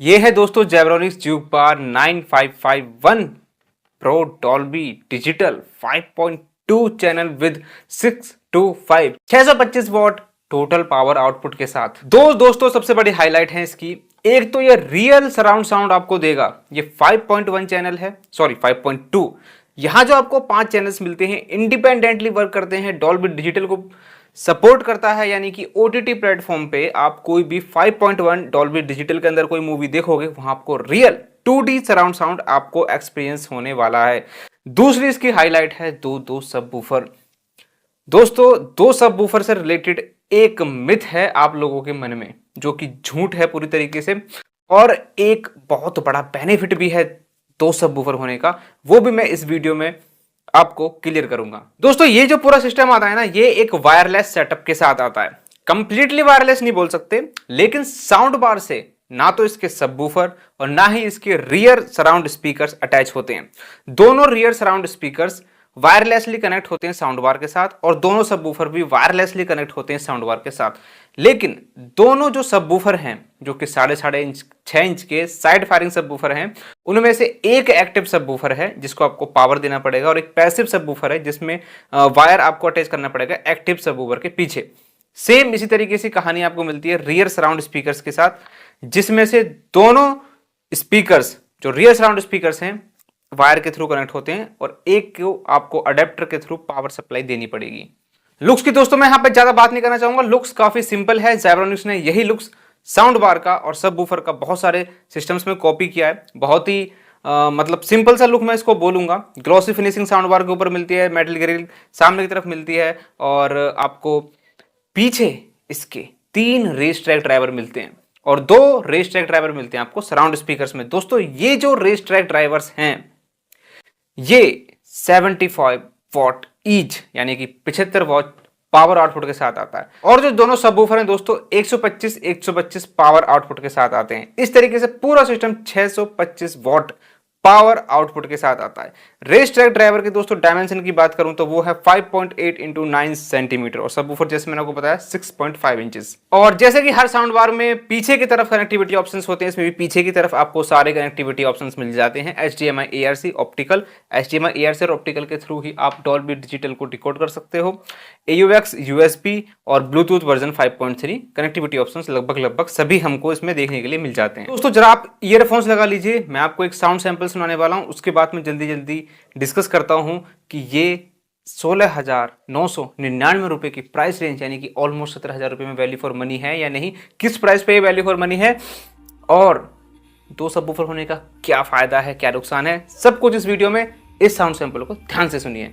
ये है दोस्तों Zebronics juke bar 9551 pro Dolby digital 5.2 channel with 625 what total power output के साथ। दोस्तों सबसे बड़ी हाईलाइट है इसकी, एक तो ये रियल सराउंड साउंड आपको देगा। ये 5.1 चैनल है, सॉरी 5.2। यहां जो आपको 5 चैनल्स मिलते हैं इंडिपेंडेंटली वर्क करते हैं, डॉल्बी डिजिटल को सपोर्ट करता है, यानी कि ओटीटी प्लेटफॉर्म पे आप कोई भी 5.1 डॉल्बी डिजिटल के अंदर कोई मूवी देखोगे वहां आपको रियल 2D सराउंड साउंड आपको एक्सपीरियंस होने वाला है। दूसरी इसकी हाईलाइट है दो सबवूफर। दोस्तों दो सबवूफर से रिलेटेड एक मिथ है आप लोगों के मन में जो कि झूठ है पूरी तरीके से, और एक बहुत बड़ा बेनिफिट भी है दो सबवूफर होने का, वो भी मैं इस वीडियो में आपको क्लियर करूंगा। दोस्तों ये जो पूरा सिस्टम आता है ना, ये एक वायरलेस सेटअप के साथ आता है। कंप्लीटली वायरलेस नहीं बोल सकते, लेकिन साउंड बार से ना तो इसके सबवूफर और ना ही इसके रियर सराउंड स्पीकर्स अटैच होते हैं। दोनों rear surround speakers wirelessly connect होते हैं साउंड बार के साथ, और दोनों सबवूफर भी वायरलेसली कनेक्ट होते हैं साउंड बार के साथ। लेकिन दोनों जो सबवूफर हैं, जो कि 6.5 6 इंच के साइड फायरिंग सबवूफर हैं, उनमें से एक एक्टिव सबवूफर है जिसको आपको पावर देना पड़ेगा, और एक पैसिव सबवूफर है जिसमें वायर आपको अटैच करना पड़ेगा एक्टिव सबवूफर के पीछे। सेम इसी तरीके से कहानी आपको मिलती है रियर सराउंड स्पीकर्स के साथ, जिसमें से दोनों स्पीकर्स जो रियर सराउंड स्पीकर्स हैं वायर के थ्रू कनेक्ट होते हैं, और एक को आपको अडेप्टर के थ्रू पावर सप्लाई देनी पड़ेगी। लुक्स की दोस्तों मैं यहां पे ज्यादा बात नहीं करना चाहूंगा, लुक्स काफी सिंपल है। जेब्रोनिक्स ने यही लुक्स साउंड बार का और सबवूफर का बहुत सारे सिस्टम्स में कॉपी किया है। बहुत ही मतलब सिंपल सा लुक मैं इसको बोलूंगा। ग्लॉसी फिनिशिंग साउंड बार के ऊपर मिलती है, मेटल ग्रिल सामने की तरफ मिलती है, और आपको पीछे इसके 3 रेस ट्रैक ड्राइवर मिलते हैं और 2 रेस ट्रैक ड्राइवर मिलते हैं आपको सराउंड स्पीकर्स में। दोस्तों ये जो रेस ट्रैक ड्राइवर्स हैं ये 75 वॉट ईच, यानी कि 75 वॉट पावर आउटपुट के साथ आता है, और जो दोनों सबवूफर हैं दोस्तों 125 पावर आउटपुट के साथ आते हैं। इस तरीके से पूरा सिस्टम 625 वॉट पावर आउटपुट के साथ आता है। रेस ट्रैक ड्राइवर के दोस्तों डायमेंशन की बात करूं तो वो है 5.8 इंटू 9 सेंटीमीटर, और सबवूफर जैसे मैंने आपको बताया 6.5 इंचेस। और जैसे कि हर साउंड बार में पीछे की तरफ कनेक्टिविटी ऑप्शंस होते हैं, इसमें भी पीछे की तरफ आपको सारे कनेक्टिविटी ऑप्शंस मिल जाते हैं। HDMI ARC optical, HDMI ARC और ऑप्टिकल के थ्रू ही आप डॉल्बी डिजिटल को डिकोड कर सकते हो। AUX USB और ब्लूटूथ वर्जन 5.3 कनेक्टिविटी ऑप्शंस लगभग सभी हमको इसमें देखने के लिए मिल जाते हैं। दोस्तों जरा आप ईयरफोन्स लगा लीजिए, मैं आपको एक साउंड सैंपल सुनाने वाला हूं, उसके बाद में जल्दी डिस्कस करता हूं कि ये 16,999 रुपए की प्राइस रेंज, यानी कि ऑलमोस्ट 17,000 रुपए में वैल्यू फॉर मनी है या नहीं, किस प्राइस पे ये वैल्यू फॉर मनी है, और 2 सबवूफर होने का क्या फायदा है, क्या नुकसान है, सब कुछ इस वीडियो में। इस साउंड सैंपल को ध्यान से सुनिए।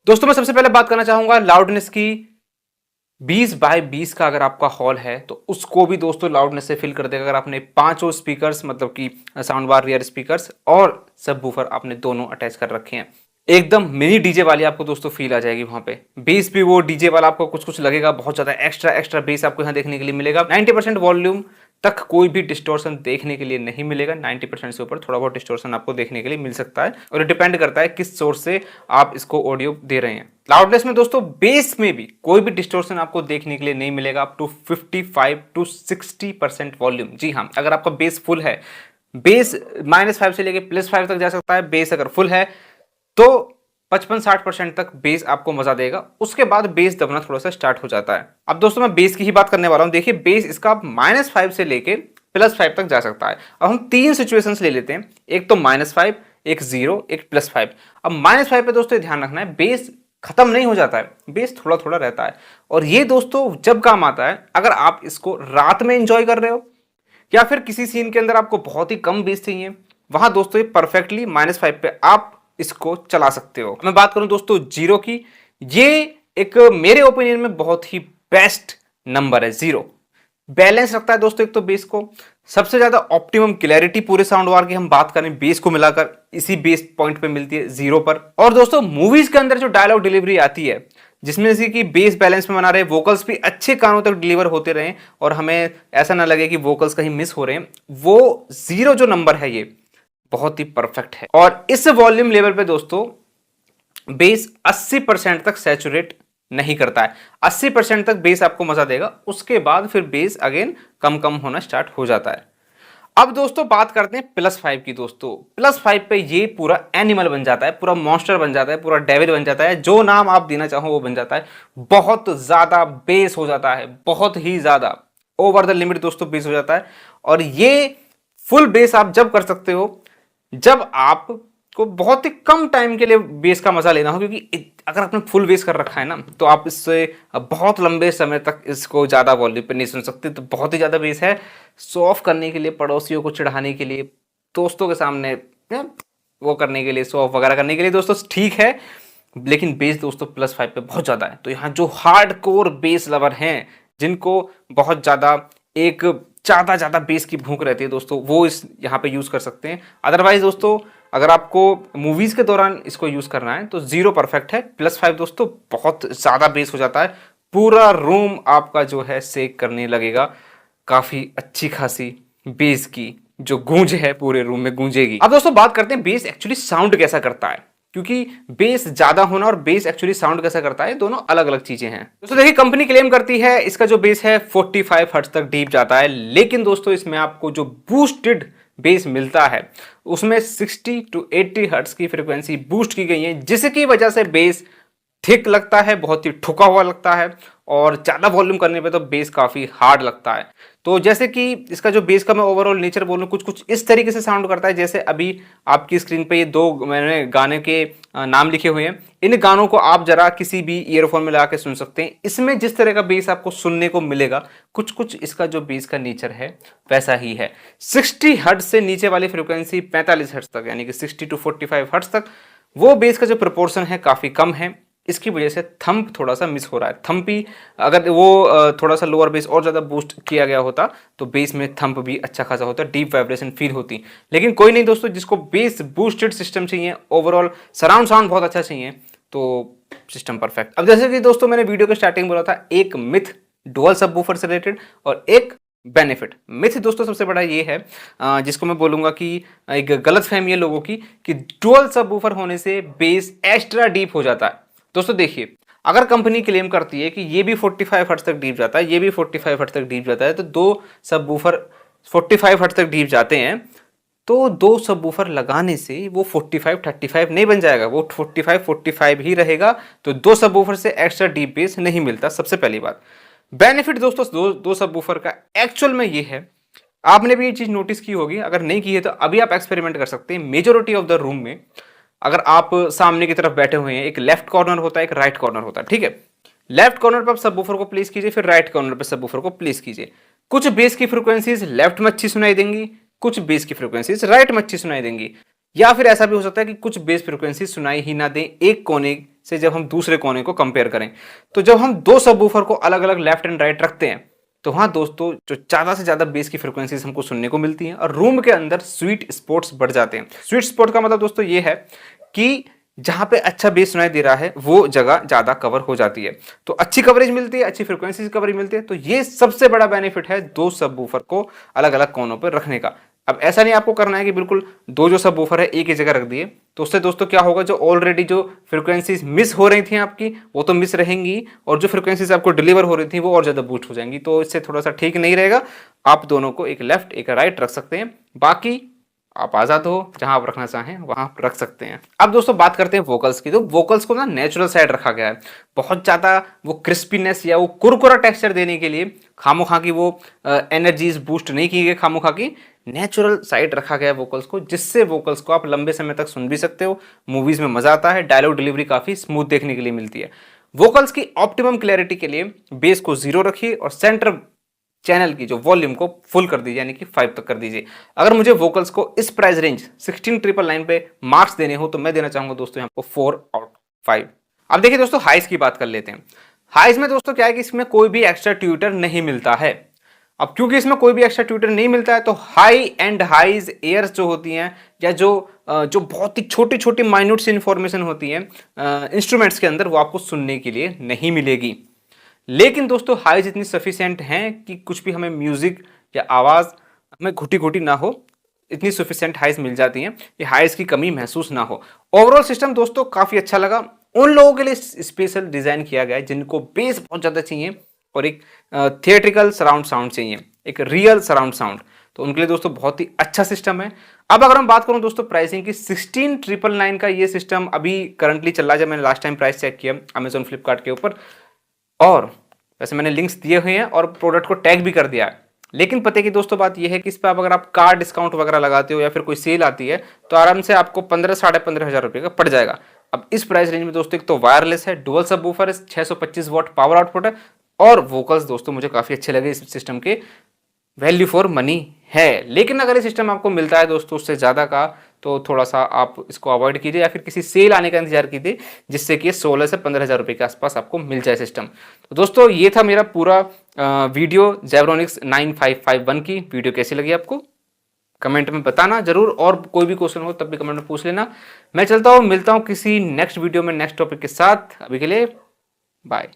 दोस्तों मैं सबसे पहले बात करना चाहूंगा लाउडनेस की। 20 बाय 20 का अगर आपका हॉल है तो उसको भी दोस्तों लाउडनेस से फिल कर देगा। अगर आपने 5 स्पीकर्स मतलब कि साउंड बार, रियर स्पीकर्स और सबवूफर आपने दोनों अटैच कर रखे हैं, एकदम मिनी डीजे वाली आपको दोस्तों फील आ जाएगी। वहां पे बेस भी वो डीजे वाला आपको कुछ लगेगा, बहुत ज्यादा एक्स्ट्रा बेस आपको यहाँ देखने के लिए मिलेगा। 90% वॉल्यूम तक कोई भी डिस्टॉर्शन देखने के लिए नहीं मिलेगा। 90% से ऊपर थोड़ा बहुत डिस्टॉर्शन आपको देखने के लिए मिल सकता है, और डिपेंड करता है किस सोर्स से आप इसको ऑडियो दे रहे हैं। लाउडनेस में दोस्तों बेस में भी कोई भी डिस्टॉर्शन आपको देखने के लिए नहीं मिलेगा। Up to 55 to 60% volume. जी हाँ, अगर आपका बेस फुल है, बेस -5 से लेके +5 तक जा सकता है। बेस अगर फुल है तो 55-60% तक बेस आपको मजा देगा, उसके बाद बेस दबना थोड़ा सा स्टार्ट हो जाता है। अब दोस्तों मैं बेस की ही बात करने वाला हूं। देखिए बेस इसका -5 से लेके +5 तक जा सकता है। अब हम 3 सिचुएशंस ले लेते हैं, एक तो -5, एक 0, एक +5। अब -5 पे दोस्तों ध्यान रखना है, बेस खत्म नहीं हो जाता है, बेस थोड़ा थोड़ा रहता है। और ये दोस्तों जब काम आता है अगर आप इसको रात में एंजॉय कर रहे हो या फिर किसी सीन के अंदर आपको बहुत ही कम बेस चाहिए, वहां दोस्तों ये परफेक्टली -5 पे आप इसको चला सकते हो। मैं बात करूं दोस्तों 0 की, ये एक मेरे ओपिनियन में बहुत ही बेस्ट नंबर है 0। बैलेंस रखता है दोस्तों एक तो बेस को, सबसे ज्यादा ऑप्टिमम क्लैरिटी पूरे साउंड बार की हम बात करें बेस को मिलाकर इसी बेस पॉइंट पे मिलती है 0 पर। और दोस्तों मूवीज के अंदर जो डायलॉग डिलीवरी आती है जिसमें से कि बेस बैलेंस में बना रहे, वोकल्स भी अच्छे कानों तक डिलीवर होते रहे और हमें ऐसा ना लगे कि वोकल्स कहीं मिस हो रहे हैं, वो 0 जो नंबर है ये बहुत ही परफेक्ट है। और इस वॉल्यूम लेवल पे दोस्तों बेस 80% तक सैचुरेट नहीं करता है। 80% तक बेस आपको मजा देगा, उसके बाद फिर बेस अगेन कम कम होना स्टार्ट हो जाता है। अब दोस्तों बात करते हैं +5 की। दोस्तों +5 पे ये पूरा एनिमल बन जाता है, पूरा मॉन्स्टर बन जाता है, पूरा डेविल बन जाता है, जो नाम आप देना चाहो वो बन जाता है। बहुत ज्यादा बेस हो जाता है, बहुत ही ज्यादा ओवर द लिमिट दोस्तों बेस हो जाता है। और ये फुल बेस आप जब कर सकते हो जब आप को बहुत ही कम टाइम के लिए बेस का मजा लेना हो, क्योंकि अगर आपने फुल बेस कर रखा है ना तो आप इससे बहुत लंबे समय तक इसको ज्यादा वॉल्यूम पे नहीं सुन सकते। तो बहुत ही ज्यादा बेस है, शो ऑफ करने के लिए, पड़ोसियों को चिढ़ाने के लिए, दोस्तों के सामने वो करने के लिए, शो ऑफ वगैरह करने के लिए दोस्तों ठीक है, लेकिन बेस दोस्तों +5 पे बहुत ज्यादा है। तो यहाँ जो हार्ड कोर बेस लवर हैं जिनको बहुत ज्यादा एक ज्यादा बेस की भूख रहती है दोस्तों, वो इस यहाँ पे यूज कर सकते हैं। अदरवाइज दोस्तों अगर आपको मूवीज के दौरान इसको यूज करना है तो 0 परफेक्ट है। +5 दोस्तों बहुत ज्यादा बेस हो जाता है, पूरा रूम आपका जो है शेक करने लगेगा, काफी अच्छी खासी बेस की जो गूंज है पूरे रूम में गूंजेगी। अब दोस्तों बात करते हैं बेस एक्चुअली साउंड कैसा करता है, क्योंकि बेस ज्यादा होना और बेस एक्चुअली साउंड कैसा करता है दोनों अलग अलग चीजें हैं। दोस्तों देखिए कंपनी क्लेम करती है इसका जो बेस है 45 हर्ट्ज तक डीप जाता है, लेकिन दोस्तों इसमें आपको जो बूस्टेड बेस मिलता है उसमें 60 to 80 हर्ट्ज की फ्रीक्वेंसी बूस्ट की गई है, जिसकी वजह से बेस थिक लगता है, बहुत ही ठुका हुआ लगता है और ज्यादा वॉल्यूम करने पे तो बेस काफी हार्ड लगता है। तो जैसे कि इसका जो बेस का मैं ओवरऑल नेचर बोलूं कुछ कुछ इस तरीके से साउंड करता है, जैसे अभी आपकी स्क्रीन पे ये 2 मैंने गाने के नाम लिखे हुए हैं, इन गानों को आप जरा किसी भी ईयरफोन में लगा के सुन सकते हैं। इसमें जिस तरह का बेस आपको सुनने को मिलेगा कुछ कुछ इसका जो बेस का नेचर है वैसा ही है। 60 हर्ट्ज से नीचे वाली फ्रिक्वेंसी 45 हर्ट्ज तक, यानी कि 60 to 45 हर्ट्ज तक वो बेस का जो प्रोपोर्शन है काफी कम है। इसकी वजह से थंप थोड़ा सा मिस हो रहा है। थंपी अगर वो थोड़ा सा लोअर बेस और ज़्यादा बूस्ट किया गया होता तो बेस में थंप भी अच्छा खासा होता, डीप वाइब्रेशन फील होती। लेकिन कोई नहीं दोस्तों, जिसको बेस बूस्टेड सिस्टम चाहिए, ओवरऑल सराउंड साउंड बहुत अच्छा चाहिए, तो सिस्टम परफेक्ट। अब जैसे कि दोस्तों मैंने वीडियो के स्टार्टिंग बोला था, एक मिथ डुअल सबवूफर से रिलेटेड और एक बेनिफिट। मिथ दोस्तों सबसे बड़ा ये है जिसको मैं बोलूंगा कि एक गलत फहमी है लोगों की कि डुअल सबवूफर होने से बेस एक्स्ट्रा डीप हो जाता है। दोस्तों देखिए, अगर कंपनी क्लेम करती है कि ये भी 45 हर्ट्ज तक डीप जाता है, ये भी 45 हर्ट्ज तक डीप जाता है, तो 2 सबवूफर 45 हर्ट्ज तक डीप जाते हैं, तो 2 सबवूफर लगाने से वो 45-35 नहीं बन जाएगा, वो 45-45 ही रहेगा। तो 2 सबवूफर से एक्स्ट्रा डीप बेस नहीं मिलता, सबसे पहली बात। बेनिफिट दोस्तों दो सबवूफर का एक्चुअल में ये है, आपने भी ये चीज नोटिस की होगी, अगर नहीं की है तो अभी आप एक्सपेरिमेंट कर सकते हैं। मेजोरिटी ऑफ द रूम में अगर आप सामने की तरफ बैठे हुए हैं, एक लेफ्ट कॉर्नर होता है, एक राइट कॉर्नर होता है, ठीक है। लेफ्ट कॉर्नर पर आप सबवूफर को प्लेस कीजिए, फिर राइट कॉर्नर पर सबवूफर को प्लेस कीजिए। कुछ बेस की फ्रीक्वेंसीज लेफ्ट में अच्छी सुनाई देंगी, कुछ बेस की फ्रीक्वेंसीज राइट में अच्छी सुनाई देंगी, या फिर ऐसा भी हो सकता है कि कुछ बेस फ्रीक्वेंसी सुनाई ही ना दें एक कोने से जब हम दूसरे कोने को कंपेयर करें। तो जब हम 2 सबवूफर को अलग अलग लेफ्ट एंड राइट रखते हैं तो वहां दोस्तों जो ज्यादा से ज्यादा बेस की फ्रीक्वेंसीज हमको सुनने को मिलती हैं और रूम के अंदर स्वीट स्पॉट्स बढ़ जाते हैं। स्वीट स्पॉट का मतलब दोस्तों ये है कि जहां पे अच्छा बेस सुनाई दे रहा है वो जगह ज्यादा कवर हो जाती है, तो अच्छी कवरेज मिलती है, अच्छी फ्रीक्वेंसी कवरेज मिलती है। तो ये सबसे बड़ा बेनिफिट है 2 सबवूफर को अलग अलग कोनों पर रखने का। अब ऐसा नहीं आपको करना है कि बिल्कुल 2 जो सबवूफर है एक ही जगह रख दिए, तो उससे दोस्तों क्या होगा, जो ऑलरेडी जो फ्रीक्वेंसीज मिस हो रही थी आपकी वो तो मिस रहेंगी, और जो फ्रीक्वेंसीज आपको डिलीवर हो रही थी वो और ज्यादा बूस्ट हो जाएंगी। तो इससे थोड़ा सा ठीक नहीं रहेगा। आप दोनों को एक लेफ्ट एक राइट रख सकते हैं, बाकी आप आजाद हो, जहां आप रखना चाहें वहां आप रख सकते हैं। अब दोस्तों बात करते हैं वोकल्स की। तो वोकल्स को ना नेचुरल साइड रखा गया है, बहुत ज्यादा वो क्रिस्पीनेस या वो कुरकुरा टेक्सचर देने के लिए खामोखा की वो एनर्जीज बूस्ट नहीं की गई, खामोखा की नेचुरल साइड रखा गया वोकल्स को, जिससे वोकल्स को आप लंबे समय तक सुन भी सकते हो, मूवीज में मजा आता है, डायलॉग डिलीवरी काफी स्मूथ देखने के लिए मिलती है। वोकल्स की ऑप्टिमम क्लैरिटी के लिए बेस को 0 रखिए और सेंटर चैनल की जो वॉल्यूम को फुल कर दीजिए, यानी कि 5 तक कर दीजिए। अगर मुझे वोकल्स को इस प्राइस रेंज 16999 पे मार्क्स देने हो तो मैं देना चाहूंगा दोस्तों यहाँ को 4/5। अब देखिए दोस्तों हाइस की बात कर लेते हैं। हाइस में दोस्तों क्या है कि इसमें कोई भी एक्स्ट्रा ट्यूटर नहीं मिलता है। अब क्योंकि इसमें कोई भी एक्स्ट्रा ट्यूटर नहीं मिलता है तो हाई एंड हाइज एयर्स जो होती हैं, या जो बहुत ही छोटी छोटी माइन्यूट सी इंफॉर्मेशन होती है इंस्ट्रूमेंट्स के अंदर, वो आपको सुनने के लिए नहीं मिलेगी। लेकिन दोस्तों हाइज इतनी सफिशिएंट हैं कि कुछ भी हमें म्यूजिक या आवाज़ हमें घुटी घुटी ना हो, इतनी सफिशिएंट हाइज मिल जाती हैं, ये हाइज की कमी महसूस ना हो। ओवरऑल सिस्टम दोस्तों काफ़ी अच्छा लगा। उन लोगों के लिए स्पेशल डिज़ाइन किया गया है जिनको बेस बहुत ज़्यादा चाहिए और एक थिएट्रिकल सराउंड साउंड चाहिए, एक रियल सराउंड साउंड, तो उनके लिए दोस्तों बहुत ही अच्छा सिस्टम है। अब अगर हम बात करूं दोस्तों प्राइसिंग की, 16999 का ये सिस्टम अभी करंटली चल रहा है, जब मैंने लास्ट टाइम प्राइस चेक किया अमेजोन फ्लिपकार्ट के ऊपर, और वैसे मैंने लिंक्स दिए हुए हैं और प्रोडक्ट को टैग भी कर दिया है। लेकिन पते की दोस्तों बात यह है कि इस पर अगर आप कार्ड डिस्काउंट वगैरह लगाते हो या फिर कोई सेल आती है तो आराम से आपको 15-15.5 रुपये का पड़ जाएगा। अब इस प्राइस रेंज में दोस्तों एक तो वायरलेस है, डुअल सबवूफर है, 625 वॉट पावर आउटपुट है, और वोकल्स दोस्तों मुझे काफ़ी अच्छे लगे इस सिस्टम के, वैल्यू फॉर मनी है। लेकिन अगर ये सिस्टम आपको मिलता है दोस्तों उससे ज़्यादा का, तो थोड़ा सा आप इसको अवॉइड कीजिए या फिर किसी सेल आने का इंतजार कीजिए जिससे कि 16 से 15,000 रुपये के आसपास आपको मिल जाए सिस्टम। तो दोस्तों ये था मेरा पूरा वीडियो जेब्रोनिक्स 9551 की। वीडियो कैसी लगी आपको कमेंट में बताना जरूर, और कोई भी क्वेश्चन हो तब भी कमेंट में पूछ लेना। मैं चलता हूँ, मिलता हूँ किसी नेक्स्ट वीडियो में नेक्स्ट टॉपिक के साथ। अभी के लिए बाय।